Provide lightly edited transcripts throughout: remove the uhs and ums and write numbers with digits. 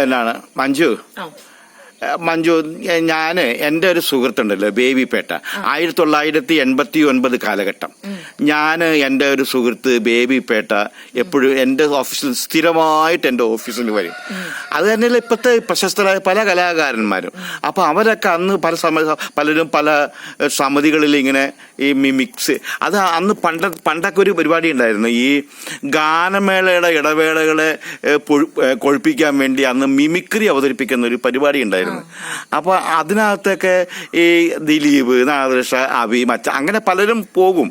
എന്നാണ് മഞ്ജു, ഞാൻ എൻ്റെ ഒരു സുഹൃത്തുണ്ടല്ലോ ബേബിപേട്ട, 1989 കാലഘട്ടം. ഞാൻ എൻ്റെ ഒരു സുഹൃത്ത് ബേബിപേട്ട എപ്പോഴും എൻ്റെ ഓഫീസിൽ സ്ഥിരമായിട്ട് എൻ്റെ ഓഫീസിൽ വരും. അത് തന്നെയല്ല ഇപ്പോഴത്തെ പ്രശസ്തരായ പല കലാകാരന്മാരും. അപ്പോൾ അവരൊക്കെ അന്ന് പലരും പല സമിതികളിൽ ഇങ്ങനെ ഈ മിമിക്സ്, അത് അന്ന് പണ്ടൊക്കെ ഒരു പരിപാടി ഉണ്ടായിരുന്നു, ഈ ഗാനമേളയുടെ ഇടവേളകളെ കൊഴുപ്പിക്കാൻ വേണ്ടി അന്ന് മിമിക്രി അവതരിപ്പിക്കുന്ന ഒരു പരിപാടി ഉണ്ടായിരുന്നു. അപ്പൊ അതിനകത്തൊക്കെ ഈ ദിലീപ്, നാദൃഷ, അഭി, മച്ച, അങ്ങനെ പലരും പോകും.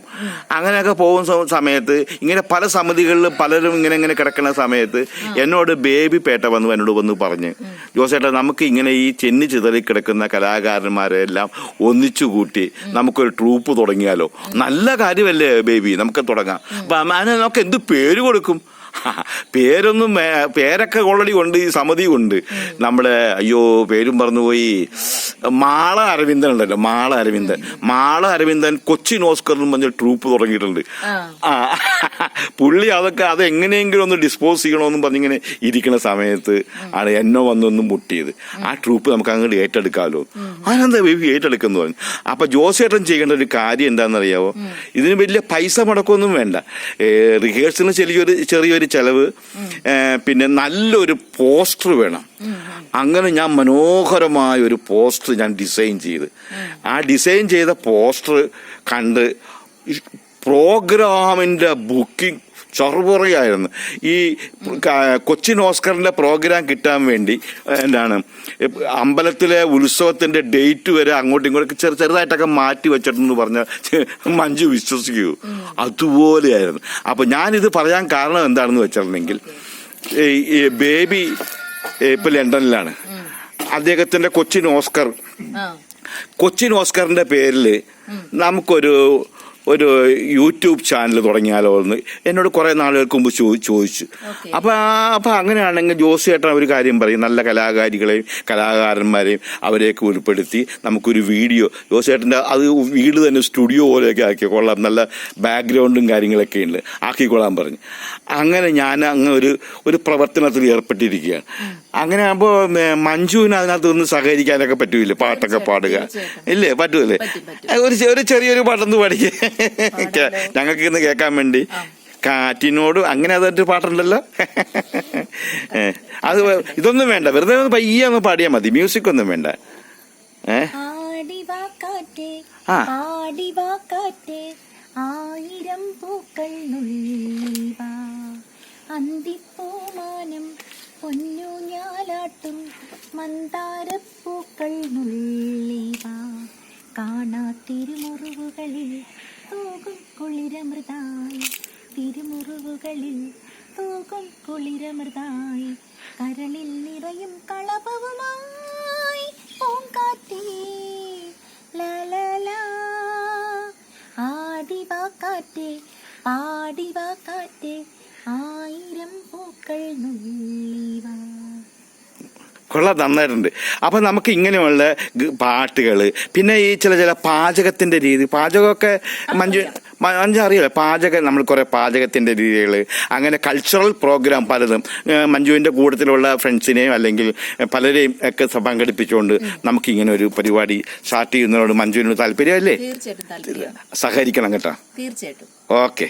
അങ്ങനെയൊക്കെ പോകുന്ന സമയത്ത് ഇങ്ങനെ പല സമിതികളിലും പലരും ഇങ്ങനെ കിടക്കുന്ന സമയത്ത് എന്നോട് ബേബിപേട്ട എന്നോട് വന്ന് പറഞ്ഞ്, ജോസേട്ടാ നമുക്ക് ഇങ്ങനെ ഈ ചെന്നി ചിതറി കിടക്കുന്ന കലാകാരന്മാരെ എല്ലാം ഒന്നിച്ചു കൂട്ടി നമുക്കൊരു ട്രൂപ്പ് തുടങ്ങിയാലോ? നല്ല കാര്യമല്ലേ ബേബി, നമുക്ക് തുടങ്ങാം. അപ്പൊ നമുക്ക് എന്ത് പേര് കൊടുക്കും? പേരൊക്കെ ഓൾറെഡി ഉണ്ട്, ഈ സമിതി ഉണ്ട്. നമ്മുടെ പേരും മറന്നുപോയി, മാള അരവിന്ദൻ ഉണ്ടല്ലോ, മാള അരവിന്ദൻ കൊച്ചിൻ ഓസ്കർ എന്ന് പറഞ്ഞ ട്രൂപ്പ് തുടങ്ങിയിട്ടുണ്ട്. പുള്ളി അത് എങ്ങനെയെങ്കിലും ഒന്ന് ഡിസ്പോസ് ചെയ്യണമെന്നും പറഞ്ഞിങ്ങനെ ഇരിക്കുന്ന സമയത്ത് ആണ് എന്നെ വന്നൊന്നും മുട്ടിയത്. ആ ട്രൂപ്പ് നമുക്ക് അങ്ങോട്ട് ഏറ്റെടുക്കാമല്ലോ. അതിനെന്താ ബേബി ഏറ്റെടുക്കുന്നു പറഞ്ഞു. അപ്പൊ ജോസേട്ടൻ ചെയ്യേണ്ട ഒരു കാര്യം എന്താണെന്നറിയാവോ? ഇതിന് വലിയ പൈസ മുടക്കൊന്നും വേണ്ട. റിഹേഴ്സലിന് ചെറിയൊരു ചെലവ്, പിന്നെ നല്ലൊരു പോസ്റ്റർ വേണം. അങ്ങനെ ഞാൻ മനോഹരമായ ഒരു പോസ്റ്റർ ഞാൻ ഡിസൈൻ ചെയ്ത്, ആ ഡിസൈൻ ചെയ്ത പോസ്റ്റർ കണ്ട് പ്രോഗ്രാമിന്റെ ബുക്കിംഗ് ചെറുപുറയായിരുന്നു. ഈ കൊച്ചിൻ ഓസ്കറിന്റെ പ്രോഗ്രാം കിട്ടാൻ വേണ്ടി എന്താണ് അമ്പലത്തിലെ ഉത്സവത്തിന്റെ ഡേറ്റ് വരെ അങ്ങോട്ടും ഇങ്ങോട്ടും ചെറുതായിട്ടൊക്കെ മാറ്റി വെച്ചിട്ടെന്ന് പറഞ്ഞ മഞ്ജു വിശ്വസിക്കൂ, അതുപോലെയായിരുന്നു. അപ്പൊ ഞാനിത് പറയാൻ കാരണം എന്താണെന്ന് വെച്ചിട്ടുണ്ടെങ്കിൽ, ഈ ബേബി ഇപ്പൊ ലണ്ടനിലാണ്. അദ്ദേഹത്തിന്റെ കൊച്ചിൻ ഓസ്കറിന്റെ പേരിൽ നമുക്കൊരു യൂട്യൂബ് ചാനൽ തുടങ്ങിയാലോ എന്ന് എന്നോട് കുറെ നാളുകൾക്ക് മുമ്പ് ചോദിച്ചു. അപ്പൊ അങ്ങനെയാണെങ്കിൽ ജോസിയേട്ടൻ ഒരു കാര്യം പറയും, നല്ല കലാകാരികളെയും കലാകാരന്മാരെയും അവരെയൊക്കെ ഉൾപ്പെടുത്തി നമുക്കൊരു വീഡിയോ, ജോസിയേട്ടൻ്റെ അത് വീട് തന്നെ സ്റ്റുഡിയോ പോലെയൊക്കെ ആക്കിക്കൊള്ളാം, നല്ല ബാക്ക്ഗ്രൗണ്ടും കാര്യങ്ങളൊക്കെ ഉണ്ട്, ആക്കിക്കൊള്ളാൻ പറഞ്ഞു. അങ്ങനെ ഞാൻ അങ്ങ് ഒരു പ്രവർത്തനത്തിൽ ഏർപ്പെട്ടിരിക്കുകയാണ്. അങ്ങനെ ആകുമ്പോൾ മഞ്ജുവിന് അതിനകത്ത് ഒന്ന് സഹകരിക്കാനൊക്കെ പറ്റൂല്ലേ? പാട്ടൊക്കെ പാടുക ഇല്ലേ? പറ്റൂല്ലേ? ഒരു ചെറിയൊരു പാട്ടൊന്ന് പാടിക്കേ ഞങ്ങൾക്ക് ഇന്ന് കേൾക്കാൻ വേണ്ടി. കാറ്റിനോട് അങ്ങനെ അതൊരു പാട്ടുണ്ടല്ലോ. അത് ഇതൊന്നും വേണ്ട, വെറുതെ ഒന്ന് പയ്യെ ഒന്ന് പാടിയാൽ മതി, മ്യൂസിക് ഒന്നും വേണ്ട. ആയിരം പൂക്കൾ അന്തിപ്പൂമാനം പൊന്നു ഞാലാട്ടും മന്ദാരപ്പൂക്കൾ നുള്ളിവാ കാണാത്തിരുമുറിവുകളിൽ തൂകും കുളിരമൃതായി, തിരുമുറിവുകളിൽ തൂകും കുളിരമൃതായി, കരളിൽ നിറയും കളഭവുമായി പൂങ്കാറ്റേ ലലലാ, ആടിവാ കാറ്റേ പാടിവാ കാറ്റേ, ആയിരം പൂക്കൾ നുള്ളിവാ. കൊള്ളാം, നന്നായിട്ടുണ്ട്. അപ്പൊ നമുക്ക് ഇങ്ങനെയുള്ള പാട്ടുകള്, പിന്നെ ഈ ചില പാചകത്തിന്റെ രീതി, പാചകമൊക്കെ മഞ്ജു അറിയില്ല, പാചകം നമ്മൾ കുറെ പാചകത്തിന്റെ രീതികൾ, അങ്ങനെ കൾച്ചറൽ പ്രോഗ്രാം പലതും മഞ്ജുവിന്റെ കൂട്ടത്തിലുള്ള ഫ്രണ്ട്സിനെയും അല്ലെങ്കിൽ പലരെയും ഒക്കെ പങ്കെടുപ്പിച്ചുകൊണ്ട് നമുക്ക് ഇങ്ങനെ ഒരു പരിപാടി സ്റ്റാർട്ട് ചെയ്യുന്നതിനോട് മഞ്ജുവിനോട് താല്പര്യമല്ലേ? സഹകരിക്കണം കേട്ടോ. തീർച്ചയായിട്ടും. ഓക്കെ.